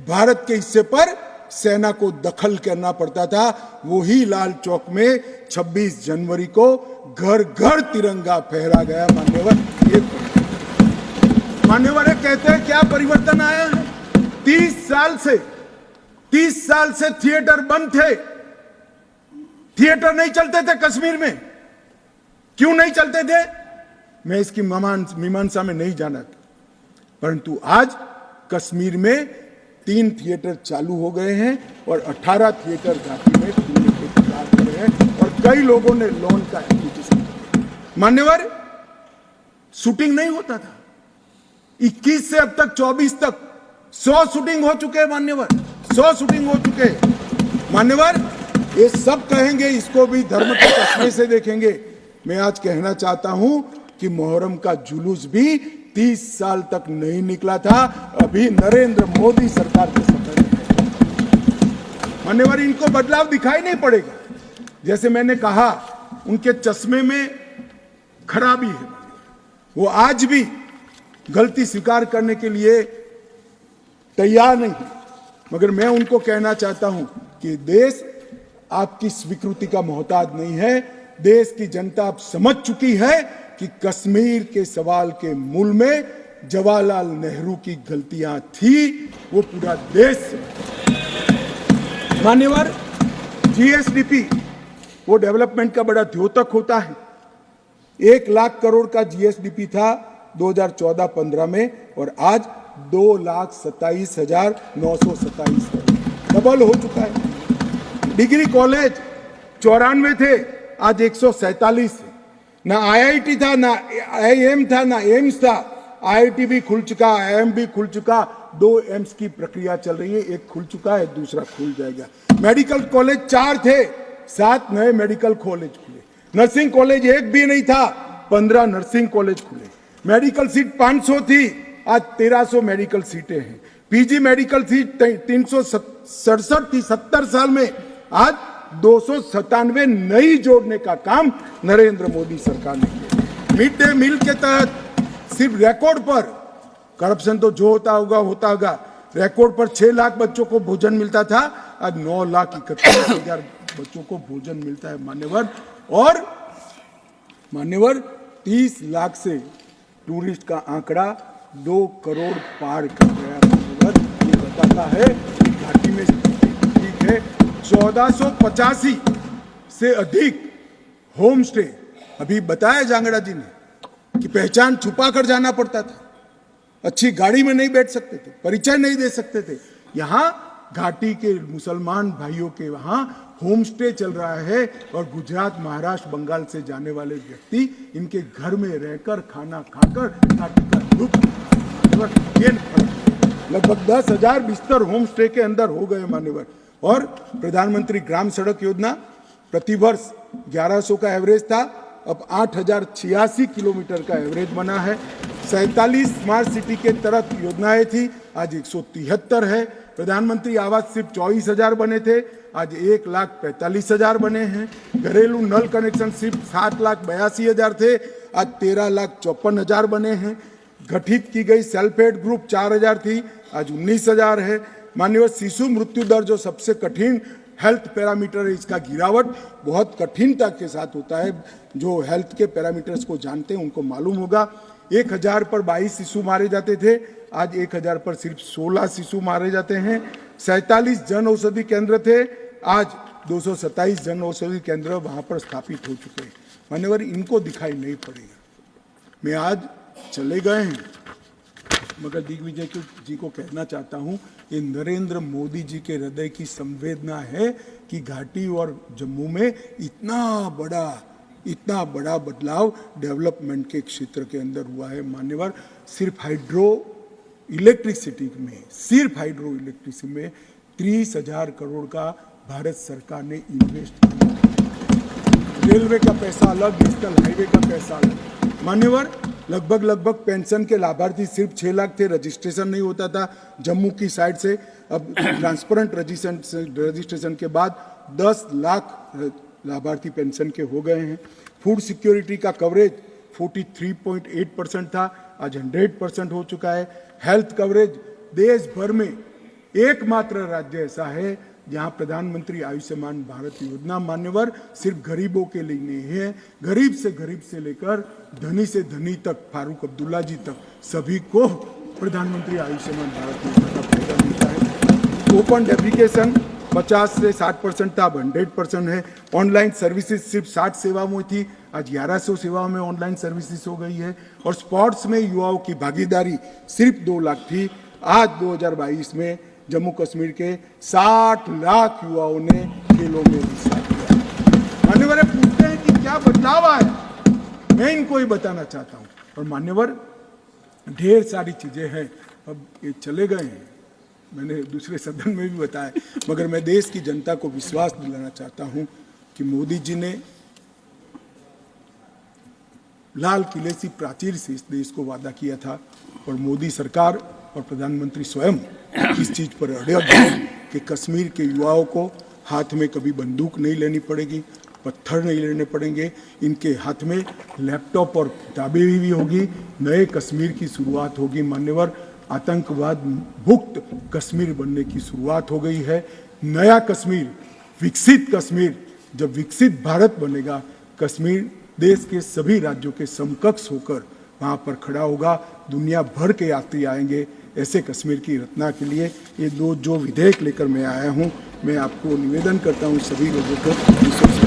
भारत के हिस्से पर सेना को दखल करना पड़ता था, वही लाल चौक में 26 जनवरी को घर घर तिरंगा फहरा गया। मान्यवर कहते हैं क्या परिवर्तन आया है? 30 साल से थिएटर बंद थे, थिएटर नहीं चलते थे कश्मीर में। क्यों नहीं चलते थे? मैं इसकी मीमांसा में नहीं जाना, परंतु आज कश्मीर में 3 थिएटर चालू हो गए हैं और 18 थिएटर घाटी में खुलने के तैयार हो गए हैं और कई लोगों ने लोन का एप्लीकेशन किया। मान्यवर, शूटिंग नहीं होता था। 21 से अब तक 24 तक 100 शूटिंग हो चुके हैं मान्यवर, 100 शूटिंग हो चुके हैं मान्यवर। ये सब कहेंगे, इसको भी धर्म के चश्मे से देखेंगे। मैं आज कहना चाहता हूं कि मुहर्रम का जुलूस भी 30 साल तक नहीं निकला था, अभी नरेंद्र मोदी सरकार के समय में। मान्यवर, इनको बदलाव दिखाई नहीं पड़ेगा। जैसे मैंने कहा, उनके चश्मे में खराबी है, वो आज भी गलती स्वीकार करने के लिए तैयार नहीं है। मगर मैं उनको कहना चाहता हूं कि देश आपकी स्वीकृति का मोहताज नहीं है। देश की जनता अब समझ चुकी है कि कश्मीर के सवाल के मूल में जवाहरलाल नेहरू की गलतियां थी, वो पूरा देश। मान्यवर, जीएसडीपी वो डेवलपमेंट का बड़ा द्योतक होता है। 1 लाख करोड़ का जीएसडीपी था 2014-15 में और आज 2,27,927 करोड़, डबल हो चुका है। डिग्री कॉलेज 94 थे, आज 147 है। ना आईआईटी था, ना आईएम था, ना एम्स था। आईआईटी भी खुल चुका, आईएम भी खुल चुका, 2 एम्स की प्रक्रिया चल रही है, एक खुल चुका है, दूसरा खुल जाएगा। मेडिकल कॉलेज 4 थे, 7 नए मेडिकल कॉलेज खुले। नर्सिंग कॉलेज 1 भी नहीं था, 15 नर्सिंग कॉलेज खुले। मेडिकल सीट 500 थी, आज 1300 मेडिकल सीटें हैं। पीजी मेडिकल सीट 367 थी 70 साल में, आज 297 नई जोड़ने का काम नरेंद्र मोदी सरकार ने किया। मिड डे मील के तहत सिर्फ रिकॉर्ड पर, करप्शन तो जो होता होगा, रिकॉर्ड पर 6 लाख बच्चों को भोजन मिलता था, आज 9,31,000 बच्चों को भोजन मिलता है मान्यवर। और मान्यवर, 30 लाख से टूरिस्ट का आंकड़ा 2 करोड़ पार कर गया मान्यवर। ये बताता है कि घाटी में ठीक है। 1485 से अधिक होम स्टे, अभी बताया जांगड़ा जी ने कि पहचान छुपा कर जाना पड़ता था, अच्छी गाड़ी में नहीं बैठ सकते थे, परिचय नहीं दे सकते थे। यहां घाटी के मुसलमान भाइयों के वहां होम स्टे चल रहा है और गुजरात, महाराष्ट्र, बंगाल से जाने वाले व्यक्ति इनके घर में रहकर खाना खाकर घाटी का लुत्फ लगभग 10,000 बिस्तर होम स्टे के अंदर हो गए मान्यवर। और प्रधानमंत्री ग्राम सड़क योजना प्रतिवर्ष 1100 का एवरेज था, अब 8,086 किलोमीटर का एवरेज बना है। 47 स्मार्ट सिटी के तहत योजनाएं थी, आज 173 है। प्रधानमंत्री आवास सिर्फ 24,000 बने थे, आज 1,45,000 बने हैं। घरेलू नल कनेक्शन सिर्फ 7,82,000 थे, आज 13,54,000 बने हैं। गठित की गई सेल्फ हेल्प ग्रुप 4,000 थी, आज 19,000 है। माननीय शिशु मृत्यु दर जो सबसे कठिन हेल्थ पैरामीटर है, इसका गिरावट बहुत कठिनता के साथ होता है। जो हेल्थ के पैरामीटर्स को जानते हैं उनको मालूम होगा। 1,000 पर 22 शिशु मारे जाते थे, आज 1,000 पर सिर्फ 16 शिशु मारे जाते हैं। 47 जन औषधि केंद्र थे, आज 227 जन औषधि केंद्र वहां पर स्थापित हो चुके हैं। मान्यवर, इनको दिखाई नहीं पड़ेगा। मैं आज चले गए हैं, मगर दिग्विजय जी को कहना चाहता हूं, ये नरेंद्र मोदी जी के हृदय की संवेदना है कि घाटी और जम्मू में इतना बड़ा बदलाव डेवलपमेंट के क्षेत्र के अंदर हुआ है। मान्यवर, सिर्फ हाइड्रो इलेक्ट्रिसिटी में 30,000 करोड़ का भारत सरकार ने इन्वेस्ट किया। रेलवे का पैसा अलग, नेशनल हाईवे का पैसा अलग। मान्यवर, लगभग पेंशन के लाभार्थी सिर्फ 6 लाख थे, रजिस्ट्रेशन नहीं होता था जम्मू की साइड से। अब ट्रांसपेरेंट रजिस्ट्रेशन के बाद 10 लाख लाभार्थी पेंशन के हो गए हैं। फूड सिक्योरिटी का कवरेज 43.8% था, आज 100% हो चुका है। हेल्थ कवरेज देश भर में एकमात्र राज्य ऐसा है जहां प्रधानमंत्री आयुष्मान भारत योजना मान्यवर सिर्फ गरीबों के लिए नहीं है, गरीब से लेकर धनी से धनी तक, फारूक अब्दुल्ला जी तक, सभी को प्रधानमंत्री आयुष्मान भारत योजना का फायदा मिलता है। ओपन एप्लीकेशन 50 से 60% था, अब 100% है। ऑनलाइन सर्विसेज सिर्फ 60 सेवाओं में थी, आज 1100 सेवाओं में ऑनलाइन सर्विसेज हो गई है। और स्पोर्ट्स में युवाओं की भागीदारी सिर्फ 2 लाख थी, आज 2022 में जम्मू कश्मीर के 60 लाख युवाओं ने खेलों में हिस्सा लिया। मान्यवर पूछते हैं कि क्या बदलाव आया, मैं इनको ही बताना चाहता हूं। और मान्यवर ढेर सारी चीजें हैं, अब ये चले गए हैं, मैंने दूसरे सदन में भी बताया, मगर मैं देश की जनता को विश्वास दिलाना चाहता हूं कि मोदी जी ने लाल किले सी प्राचीर से इस देश को वादा किया था, और मोदी सरकार और प्रधानमंत्री स्वयं इस चीज पर अड़े हैं कि कश्मीर के युवाओं को हाथ में कभी बंदूक नहीं लेनी पड़ेगी, पत्थर नहीं लेने पड़ेंगे, इनके हाथ में लैपटॉप और किताबें भी होगी, नए कश्मीर की शुरुआत होगी। मान्यवर आतंकवाद मुक्त कश्मीर बनने की शुरुआत हो गई है। नया कश्मीर, विकसित कश्मीर, जब विकसित भारत बनेगा, कश्मीर देश के सभी राज्यों के समकक्ष होकर वहां पर खड़ा होगा। दुनिया भर के यात्री आएंगे ऐसे कश्मीर की रचना के लिए। ये जो विधेयक लेकर मैं आया हूं, मैं आपको निवेदन करता हूं सभी लोगों को